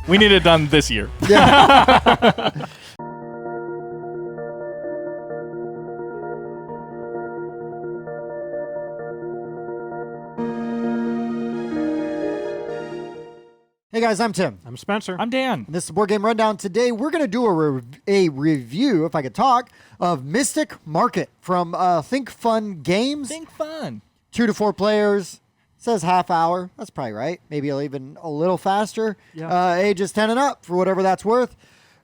We need it done this year. Yeah. Hey guys, I'm Tim. I'm Spencer. I'm Dan. This is Board Game Rundown. Today we're going to do a review, if I could talk, of Mystic Market from Think Fun Games. Think fun. 2 to 4 players. Says half hour. That's probably right. Maybe even a little faster. Yeah. Ages 10 and up, for whatever that's worth.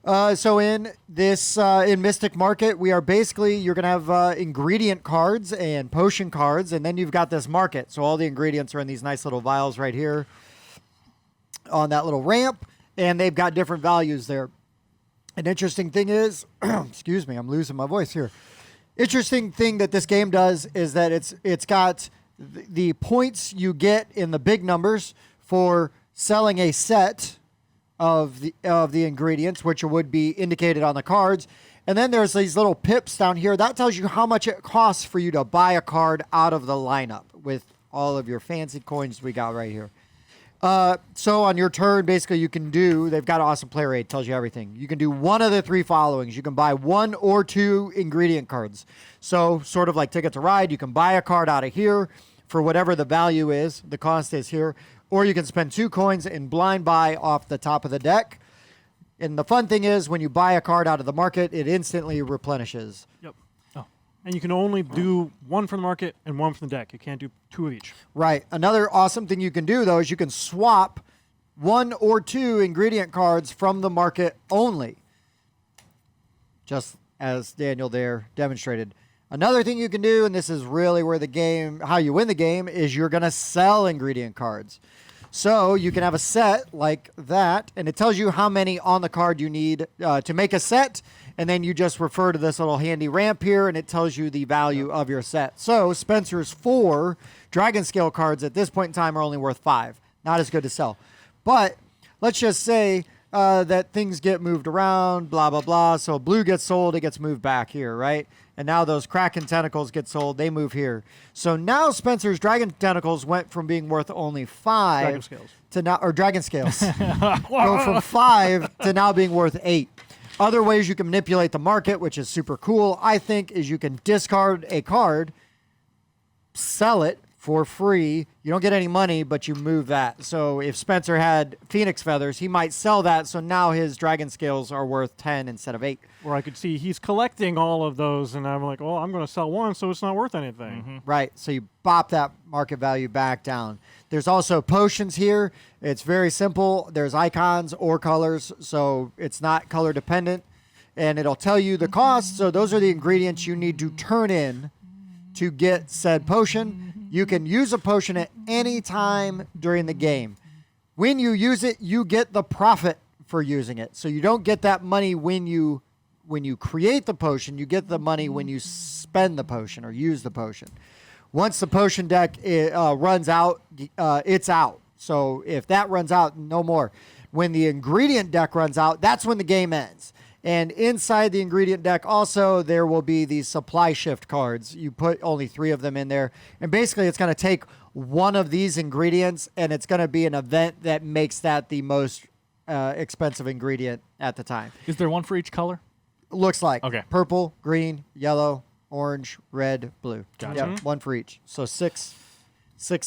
So in this in Mystic Market, we are basically, you're going to have ingredient cards and potion cards, and then you've got this market. So all the ingredients are in these nice little vials right here on that little ramp, and they've got different values there. An interesting thing is, excuse me, I'm losing my voice here. Interesting thing that this game does is that it's got the points you get in the big numbers for selling a set of the ingredients, which would be indicated on the cards. And then there's these little pips down here. That tells you how much it costs for you to buy a card out of the lineup with all of your fancy coins we got right here. So on your turn, basically you can do, they've got awesome player aid, tells you everything. You can do one of the 3 followings. You can buy 1 or 2 ingredient cards. So sort of like Ticket to Ride, you can buy a card out of here for whatever the value is, the cost is here, or you can spend 2 coins and blind buy off the top of the deck. And the fun thing is when you buy a card out of the market, it instantly replenishes. Yep. Oh. And you can only do 1 from the market and 1 from the deck. You can't do 2 of each. Right. Another awesome thing you can do, though, is you can swap 1 or 2 ingredient cards from the market only, just as Daniel there demonstrated. Another thing you can do, and this is really where the game, how you win the game, is you're going to sell ingredient cards. So you can have a set like that, and it tells you how many on the card you need to make a set, and then you just refer to this little handy ramp here, and it tells you the value of your set. So Spencer's 4 Dragon Scale cards at this point in time are only worth 5. Not as good to sell. But let's just say that things get moved around, blah, blah, blah. So blue gets sold, it gets moved back here, right? And now those Kraken Tentacles get sold, they move here. So now Spencer's Dragon Tentacles went from being worth only 5 Dragon Scales. to now, or Dragon Scales, go from 5 to now being worth 8. Other ways you can manipulate the market, which is super cool, I think, is you can discard a card, sell it for free. You don't get any money, but you move that. So if Spencer had Phoenix Feathers, he might sell that, so now his Dragon Scales are worth 10 instead of 8. Or I could see he's collecting all of those, and I'm like, well, I'm going to sell 1, so it's not worth anything. Mm-hmm. Right, so you bop that market value back down. There's also potions here. It's very simple. There's icons or colors, so it's not color dependent. And it'll tell you the cost. So those are the ingredients you need to turn in to get said potion. You can use a potion at any time during the game. When you use it, you get the profit for using it. So you don't get that money when you create the potion. You get the money when you spend the potion or use the potion. Once the potion deck runs out, it's out. So if that runs out, no more. When the ingredient deck runs out, that's when the game ends. And inside the ingredient deck also, there will be these supply shift cards. You put only 3 of them in there. And basically, it's going to take one of these ingredients, and it's going to be an event that makes that the most expensive ingredient at the time. Is there one for each color? Looks like. Okay. Purple, green, yellow, orange, red, blue. Gotcha. Yep, 1 for each. So 6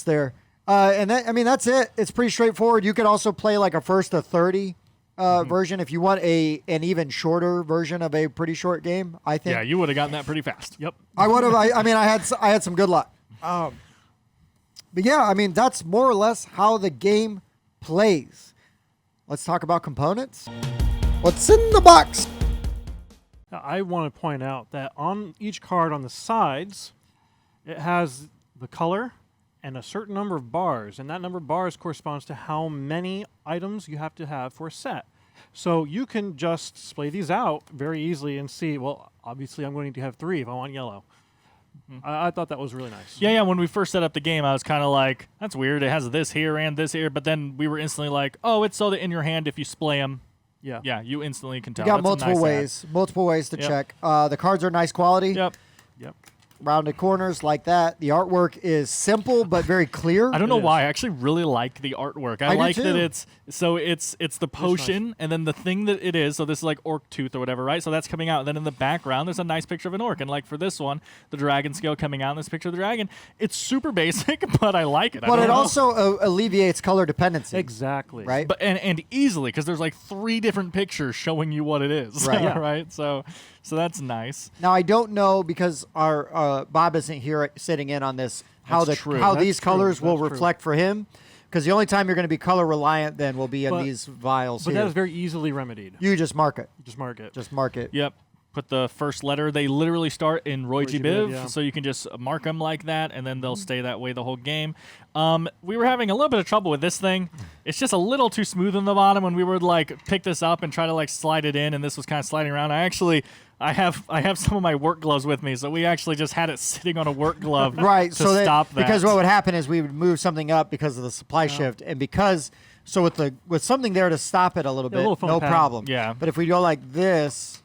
there. And that, I mean, that's it. It's pretty straightforward. You could also play like a 1 to 30 version if you want an even shorter version of a pretty short game, I think. Yeah, you would have gotten that pretty fast. Yep. I would have. I mean, I had some good luck. But yeah, I mean, that's more or less how the game plays. Let's talk about components. What's in the box? Now, I want to point out that on each card on the sides, it has the color and a certain number of bars, and that number of bars corresponds to how many items you have to have for a set. So you can just splay these out very easily and see, well, obviously I'm going to have 3 if I want yellow. I thought that was really nice. Yeah, when we first set up the game, I was kind of like, that's weird. It has this here and this here, but then we were instantly like, oh, it's so that in your hand, if you splay them, Yeah. you instantly can tell. You got That's a multiple nice ways to Yep. check. The cards are nice quality. Yep. rounded corners like that. The artwork is simple but very clear. I don't know why. I actually really like the artwork. I do like that too. it's the potion and then the thing that it is. So this is like orc tooth or whatever, right? So that's coming out. And then in the background, there's a nice picture of an orc. And like for this one, the dragon scale coming out in this picture of the dragon. It's super basic, but I like it. But it also alleviates color dependency. Exactly. Right? But and easily because there's like 3 different pictures showing you what it is. Right. Yeah. Right. So that's nice. Now, I don't know because our Bob isn't here sitting in on this, That's true. how That's these true. colors will That's true. reflect for him. Because the only time you're going to be color reliant then will be in But- these vials But here. that is very easily remedied. You just mark it. Just mark it. Just mark it. Yep. Put the first letter. They literally start in Roy G. Roy G. Biv, Biv, yeah. so you can just mark them like that, and then they'll stay that way the whole game. We were having a little bit of trouble with this thing. It's just a little too smooth on the bottom when we would like pick this up and try to like slide it in, and this was kind of sliding around. I have some of my work gloves with me, so we actually just had it sitting on a work glove Right. to so stop that. Because what would happen is we would move something up because of the supply shift, and with something there to stop it a little Yeah, a bit, little foam no pad. problem. Yeah. But if we go like this,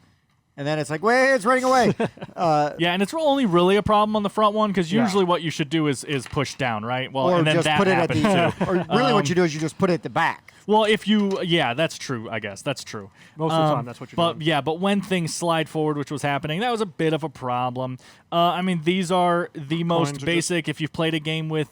and then it's like, wait, it's running away. Yeah, and it's only really a problem on the front one because Yeah. usually what you should do is push down, right? Well, or and then just that put it at happens the. too. Or really, what you do is you just put it at the back. Well, yeah, that's true. I guess that's true. Most of the time, that's what you're but doing. yeah, but when things slide forward, which was happening, that was a bit of a problem. I mean, these are the most Coins are basic. If you've played a game with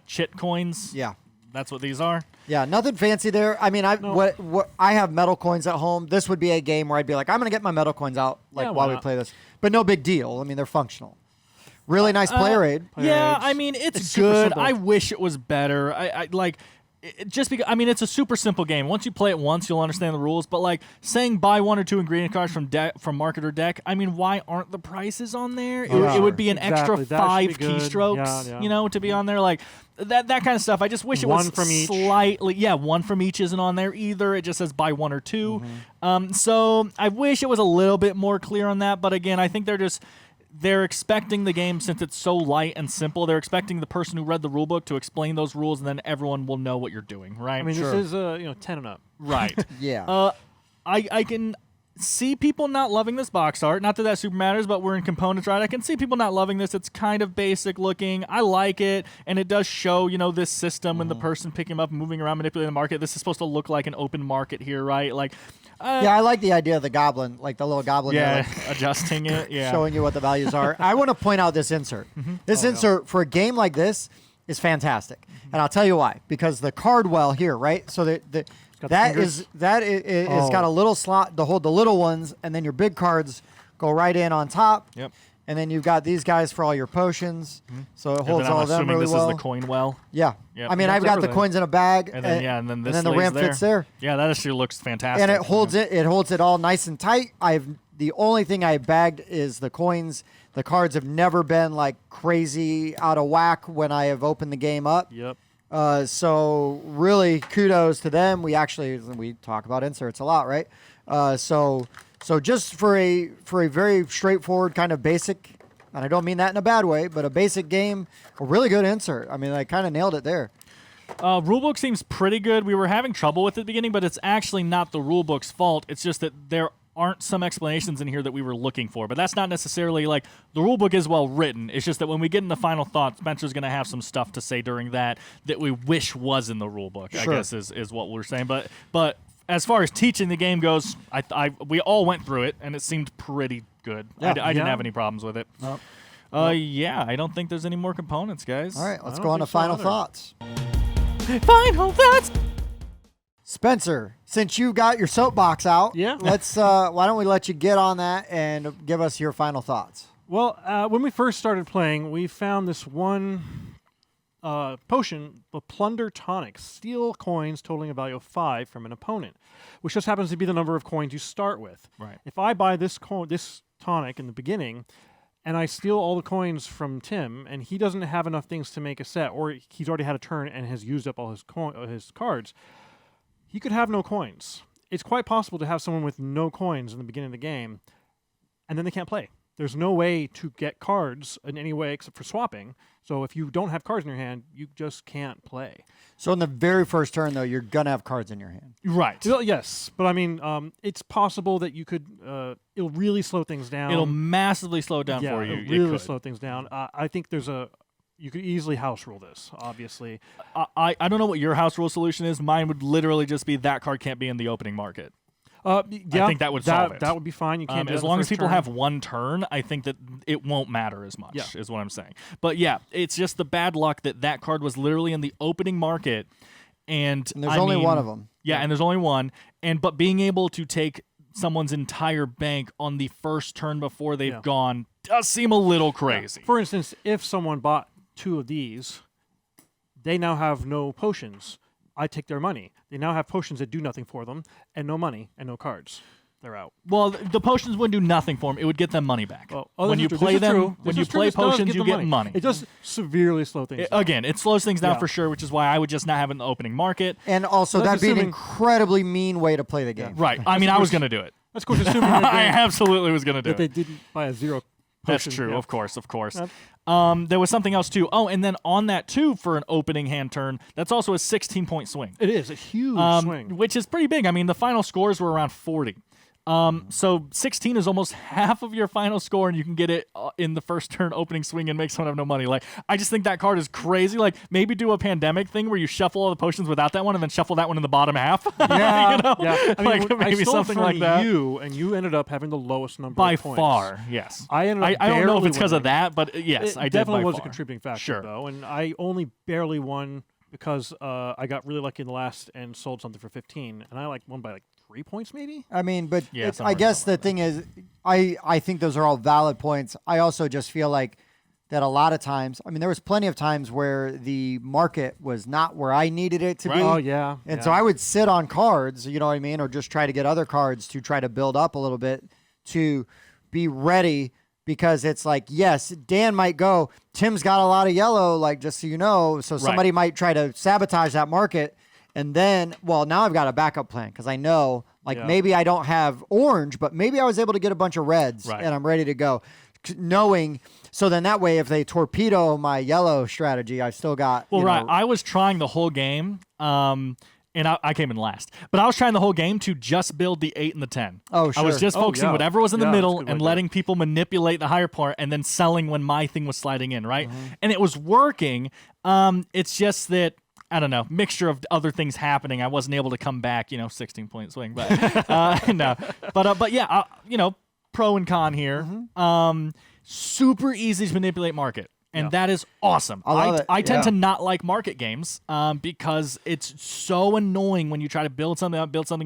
chit coins, Yeah. that's what these are. Yeah, nothing fancy there. I mean, what I have metal coins at home. This would be a game where I'd be like, I'm gonna get my metal coins out like Yeah, why while we not? play this. But no big deal. I mean, they're functional. Really nice player aid. Yeah, Age. I mean, it's It's super good. simple. I wish it was better. I like. Just because I mean it's a super simple game. Once you play it once, you'll understand the rules. But like saying buy 1 or 2 ingredient cards from market or deck, I mean, why aren't the prices on there? Yeah. It would be an Exactly. extra That 5 should be good. keystrokes, Yeah. you know, to be on there. Like that kind of stuff. I just wish it One was from each. slightly. Yeah, 1 from each isn't on there either. It just says buy 1 or 2. So I wish it was a little bit more clear on that. But again, I think they're expecting the game, since it's so light and simple, they're expecting the person who read the rulebook to explain those rules, and then everyone will know what you're doing, right? I mean, Sure. this is 10 and up. right. Yeah. I can see people not loving this box art. Not that super matters, but we're in components, right? I can see people not loving this. It's kind of basic looking. I like it, and it does show, this system and the person picking them up, moving around, manipulating the market. This is supposed to look like an open market here, right? Like, Yeah, I like the idea of the goblin, like the little goblin there, yeah, like, adjusting it, yeah. showing you what the values are. I want to point out this insert. This insert for a game like this is fantastic, and I'll tell you why. Because the card well here, right? So got the that fingers. is got a little slot to hold the little ones, and then your big cards go right in on top. Yep. And then you've got these guys for all your potions, so it And holds then all I'm of them assuming really this well. is the coin well. Yeah. Yep. I mean, That's I've got the everything. coins in a bag, And then and then this the lays ramp fits there. Yeah, that actually looks fantastic. And it holds it all nice and tight. The only thing I bagged is the coins. The cards have never been like crazy out of whack when I have opened the game up. Yep. So really kudos to them. We talk about inserts a lot, right? So just for a very straightforward kind of basic, and I don't mean that in a bad way, but a basic game, a really good insert. I mean, I kind of nailed it there. Rulebook seems pretty good. We were having trouble with it at the beginning, but it's actually not the rulebook's fault. It's just that there aren't some explanations in here that we were looking for. But that's not necessarily like the rulebook is well written. It's just that when we get into final thoughts, Spencer's going to have some stuff to say during that we wish was in the rulebook, Sure. I guess is what we're saying. But as far as teaching the game goes, we all went through it, and it seemed pretty good. Yeah. I didn't Yeah. have any problems with it. Nope. Yeah, I don't think there's any more components, guys. All right, let's I go on don't to think so final either. thoughts. Final thoughts. Spencer, since you got your soapbox out, Yeah. let's. Why don't we let you get on that and give us your final thoughts? Well, when we first started playing, we found this one potion, the Plunder Tonic. Steal coins totaling a value of 5 from an opponent, which just happens to be the number of coins you start with. Right. If I buy this tonic in the beginning, and I steal all the coins from Tim, and he doesn't have enough things to make a set, or he's already had a turn and has used up all his cards, he could have no coins. It's quite possible to have someone with no coins in the beginning of the game, and then they can't play. there's no way to get cards in any way except for swapping. So if you don't have cards in your hand, you just can't play. So in the very first turn, though, you're gonna have cards in your hand. Right. Well, yes, but I mean, it's possible that you could. It'll really slow things down. It'll massively slow down yeah, for you. it'll really It could. slow things down. I think you could easily house rule this. Obviously, I don't know what your house rule solution is. Mine would literally just be that card can't be in the opening market. yeah, I think that would solve it. That would be fine. You can't do as that in the long as first people turn. have one turn, I think that it won't matter as much. Yeah. Is what I'm saying. But yeah, it's just the bad luck that card was literally in the opening market, and And there's only one of them. Yeah, and there's only one. But being able to take someone's entire bank on the first turn before they've gone does seem a little crazy. For instance, if someone bought 2 of these, they now have no potions. I take their money. They now have potions that do nothing for them, and no money, and no cards. They're out. Well, the potions wouldn't do nothing for them. It would get them money back. Well, when you play them, when you play potions, you get money. It does severely slow things down. Again, it slows things down Yeah. for sure, which is why I would just not have it in the opening market. And also, That's that'd be an assuming- incredibly mean way to play the game. Right. I mean, I was going to do it. That's of course assuming that I they, absolutely was going to do that they it. didn't buy a 0 That's potion. true. Yeah. Of course. Yep. There was something else too. Oh, and then on that too for an opening hand turn, that's also a 16-point swing. It is a huge swing. Which is pretty big. I mean, the final scores were around 40. So 16 is almost half of your final score, and you can get it in the first turn opening swing and make someone have no money. Like, I just think that card is crazy. Like, maybe do a pandemic thing where you shuffle all the potions without that one, and then shuffle that one in the bottom half. Yeah, you know? yeah. I mean, Like, when I maybe stole something from like that. you, and you ended up having the lowest number By of points. far, yes. I ended up I don't know if barely it's because of winning. that, but yes, It I did definitely by was far. a contributing factor, Sure. though, and I only barely won because I got really lucky in the last and sold something for 15, and I won by 3 points maybe. I mean, but Yeah, it- somewhere I guess the like that. thing is, I think those are all valid points. I also just feel like that a lot of times, I mean, there was plenty of times where the market was not where I needed it to Right. be. Oh yeah, And yeah. so I would sit on cards, you know what I mean, or just try to get other cards to try to build up a little bit to be ready, because it's like, yes, Dan might go, Tim's got a lot of yellow, like, just so you know, so somebody might try to sabotage that market. And then, well, now I've got a backup plan because I know, like, Yeah. maybe I don't have orange, but maybe I was able to get a bunch of reds Right. and I'm ready to go. Knowing, so then that way, if they torpedo my yellow strategy, I've still got. Well, you right. know, I was trying the whole game, and I came in last. But I was trying the whole game to just build the 8 and the 10. Oh, I was sure. just Oh, focusing yeah. whatever was in the Yeah, that's a middle good way and to do letting people manipulate the higher part and then selling when my thing was sliding in, right? And it was working. It's just that, I don't know, mixture of other things happening. I wasn't able to come back, 16-point swing. But no. But yeah, pro and con here. Super easy to manipulate market. And that is awesome. I love it. I tend Yeah. to not like market games because it's so annoying when you try to build something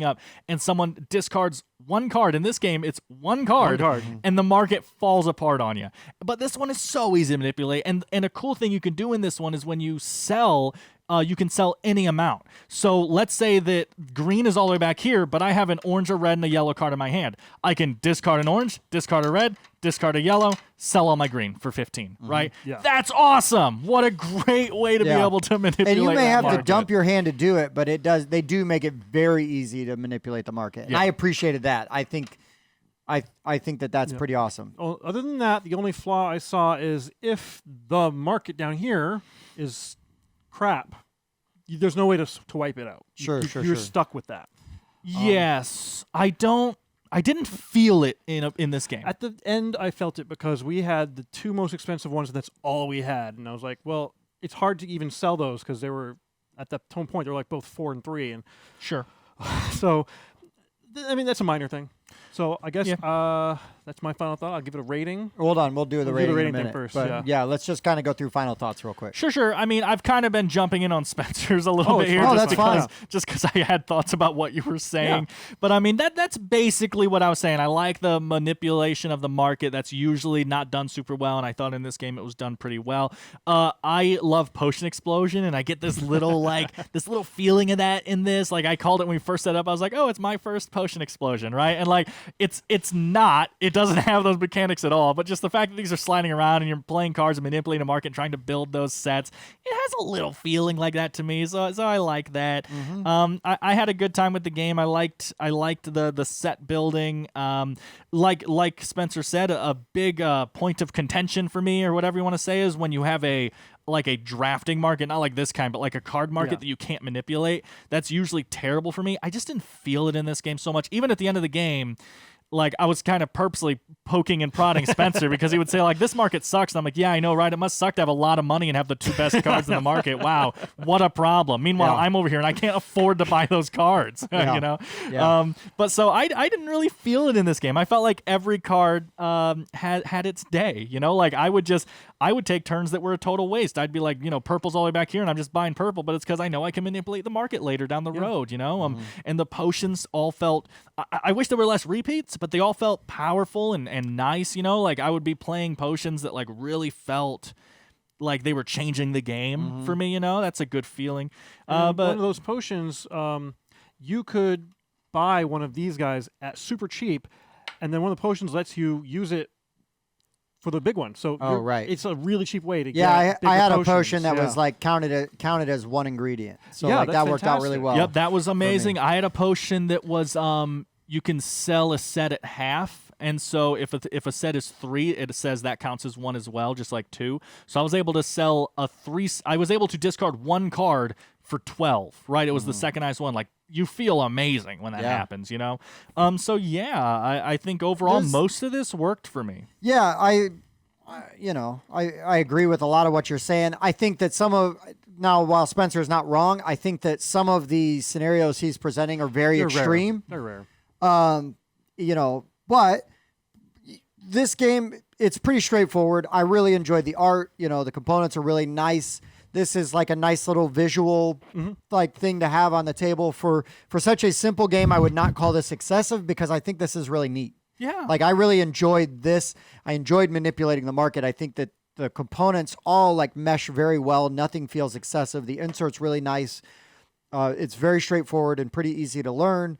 up, and someone discards one card. In this game, it's one card, and the market falls apart on you. But this one is so easy to manipulate. And a cool thing you can do in this one is when you sell, you can sell any amount. So let's say that green is all the way back here, but I have an orange, a red, and a yellow card in my hand. I can discard an orange, discard a red, discard a yellow, sell all my green for 15, right? Yeah. That's awesome. What a great way to be Yeah. able to manipulate. and you may that have to market. dump your hand to do it, but they do make it very easy to manipulate the market. And Yeah. I appreciated that. I think that's pretty awesome. Well, other than that, the only flaw I saw is if the market down here is crap, there's no way to wipe it out. Sure, You're stuck with that. Yes, I didn't feel it in this game. At the end, I felt it because we had the 2 most expensive ones. And that's all we had, and I was like, well, it's hard to even sell those because they were at that point they're like both 4 and 3, and Sure. so I mean that's a minor thing. So I guess Yeah. that's my final thought. I'll give it a rating. Hold on, we'll do the We'll do rating, the rating in a thing minute. first, But yeah. let's just kind of go through final thoughts real quick. Sure. I mean, I've kind of been jumping in on Spencer's a little Oh, bit it's here, fine. Oh, just that's fine. because I had thoughts about what you were saying. But I mean, that's basically what I was saying. I like the manipulation of the market. That's usually not done super well, and I thought in this game it was done pretty well. I love potion explosion, and I get this little this little feeling of that in this. Like I called it when we first set up. I was like, oh, it's my first potion explosion, right? And like it's not. It doesn't have those mechanics at all. But just the fact that these are sliding around and you're playing cards and manipulating a market and trying to build those sets, it has a little feeling like that to me. So I like that. I had a good time with the game. I liked the set building. Like Spencer said, a big point of contention for me, or whatever you want to say, is when you have a drafting market, not like this kind, but like a card market that you can't manipulate. That's usually terrible for me. I just didn't feel it in this game so much. Even at the end of the game, like I was kind of purposely poking and prodding Spencer because he would say like, this market sucks. And I'm like, yeah, I know, right? It must suck to have a lot of money and have the 2 best cards in the market. Wow, what a problem. Meanwhile, I'm over here and I can't afford to buy those cards, you know? Yeah. But so I didn't really feel it in this game. I felt like every card had its day, you know? Like I would take turns that were a total waste. I'd be like, you know, purple's all the way back here and I'm just buying purple, but it's because I know I can manipulate the market later down the road, you know? And the potions all felt, I wish there were less repeats, but they all felt powerful and nice, you know? Like I would be playing potions that like really felt like they were changing the game for me, you know? That's a good feeling. But one of those potions, you could buy one of these guys at super cheap, and then one of the potions lets you use it for the big one. So right. It's a really cheap way to get I bigger had a potions. potion that was like counted as one ingredient. So Yeah, like that that's worked out really fantastic. well. Yep, that was amazing. I had a potion that was you can sell a set at half, and so if a set is 3, it says that counts as 1 as well, just like 2. So I was able to sell I was able to discard 1 card for 12. Right, it was the second highest one. Like you feel amazing when that happens, you know. So yeah, I think overall most of this worked for me. Yeah, I agree with a lot of what you're saying. I think that now, while Spencer is not wrong, I think that some of the scenarios he's presenting are very extreme. They're rare. You know, but this game, it's pretty straightforward. I really enjoyed the art. You know, the components are really nice. This is like a nice little visual like thing to have on the table for such a simple game. I would not call this excessive because I think this is really neat. Yeah. Like I really enjoyed this. I enjoyed manipulating the market. I think that the components all like mesh very well. Nothing feels excessive. The insert's really nice. It's very straightforward and pretty easy to learn.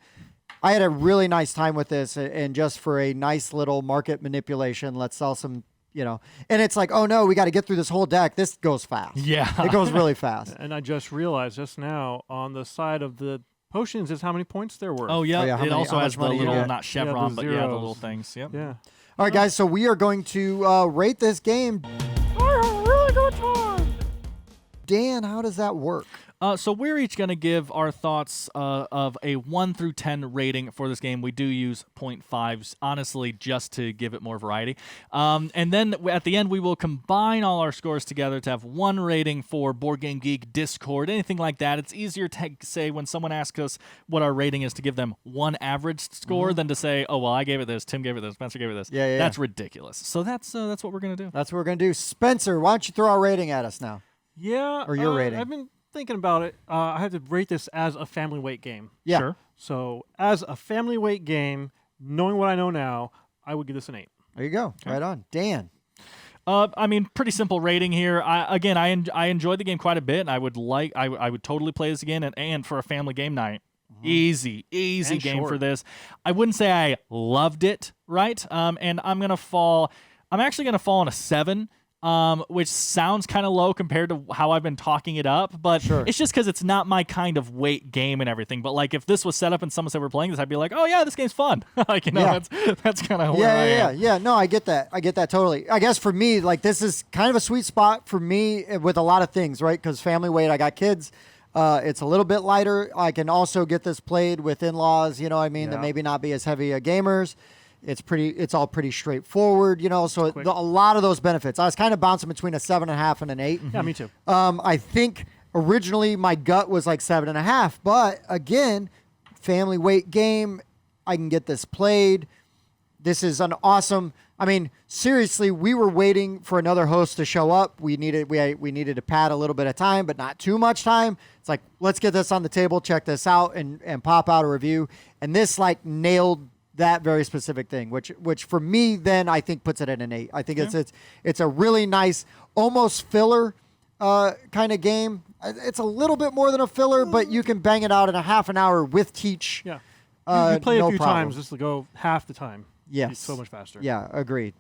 I had a really nice time with this, and just for a nice little market manipulation, let's sell some, you know, and it's like, oh no, we got to get through this whole deck. This goes fast. Yeah. It goes really fast. And I just realized just now on the side of the potions is how many points they're worth. Oh yeah, how it also much has the money you little, get. not chevron, the but yeah, the zeros. little things. Yep. Yeah. All right, guys, so we are going to rate this game. Dan, how does that work? So we're each going to give our thoughts of a 1 through 10 rating for this game. We do use 0.5s, honestly, just to give it more variety. And then at the end, we will combine all our scores together to have 1 rating for Board Game Geek, Discord, anything like that. It's easier to say when someone asks us what our rating is to give them 1 average score than to say, oh, well, I gave it this, Tim gave it this, Spencer gave it this. Yeah. That's ridiculous. So that's what we're going to do. That's what we're going to do. Spencer, why don't you throw our rating at us now? Yeah. Or your rating. I've been thinking about it. I have to rate this as a family weight game. Yeah. Sure. So as a family weight game, knowing what I know now, I would give this an 8. There you go. Right on. Dan. I mean, pretty simple rating here. I enjoyed the game quite a bit, and I would totally play this again, and for a family game night. Easy And game short. for this. I wouldn't say I loved it, right? And I'm actually gonna fall on a 7. Which sounds kind of low compared to how I've been talking it up, but it's just because it's not my kind of weight game and everything. But like, if this was set up and someone said we're playing this, I'd be like, oh yeah, this game's fun. Like, you know, that's kind of where I am. Yeah. No, I get that. I get that totally. I guess for me, like this is kind of a sweet spot for me with a lot of things, right? Because family weight, I got kids. It's a little bit lighter. I can also get this played with in-laws, you know what I mean, that maybe not be as heavy gamers. It's all pretty straightforward, you know, so a lot of those benefits. I was kind of bouncing between a 7.5 and an 8. Yeah, me too. I think originally my gut was like 7.5, but again, family weight game, I can get this played. This is an awesome, I mean, seriously, we were waiting for another host to show up. We needed to pad a little bit of time, but not too much time. It's like, let's get this on the table, check this out, and pop out a review. And this like nailed that very specific thing, which for me then I think puts it at an 8. I think it's a really nice, almost filler kind of game. It's a little bit more than a filler, but you can bang it out in a half an hour with teach. Yeah. You play no a few problem. times just to go half the time. Yes. It's so much faster. Yeah, agreed.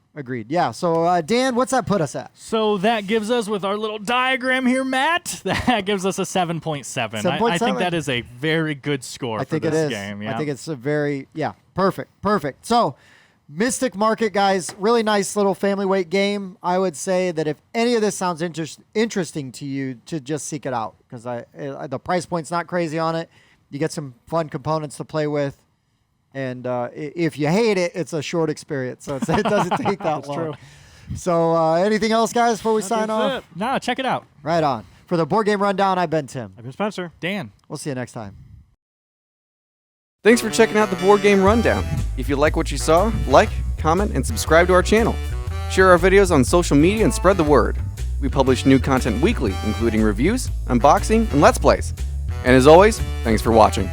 Yeah, so Dan, what's that put us at? So that gives us, with our little diagram here, Matt, that gives us a 7.7. I think that is a very good score I for think this it is. game. Yeah. I think it's a very, perfect. So, Mystic Market, guys, really nice little family weight game. I would say that if any of this sounds interesting to you, to just seek it out, because the price point's not crazy on it. You get some fun components to play with. And if you hate it, it's a short experience, so it doesn't take that long. True. So anything else, guys, before we sign off? No, check it out. Right on. For the Board Game Rundown, I've been Tim. I've been Spencer. Dan. We'll see you next time. Thanks for checking out the Board Game Rundown. If you like what you saw, like, comment, and subscribe to our channel. Share our videos on social media and spread the word. We publish new content weekly, including reviews, unboxing, and Let's Plays. And as always, thanks for watching.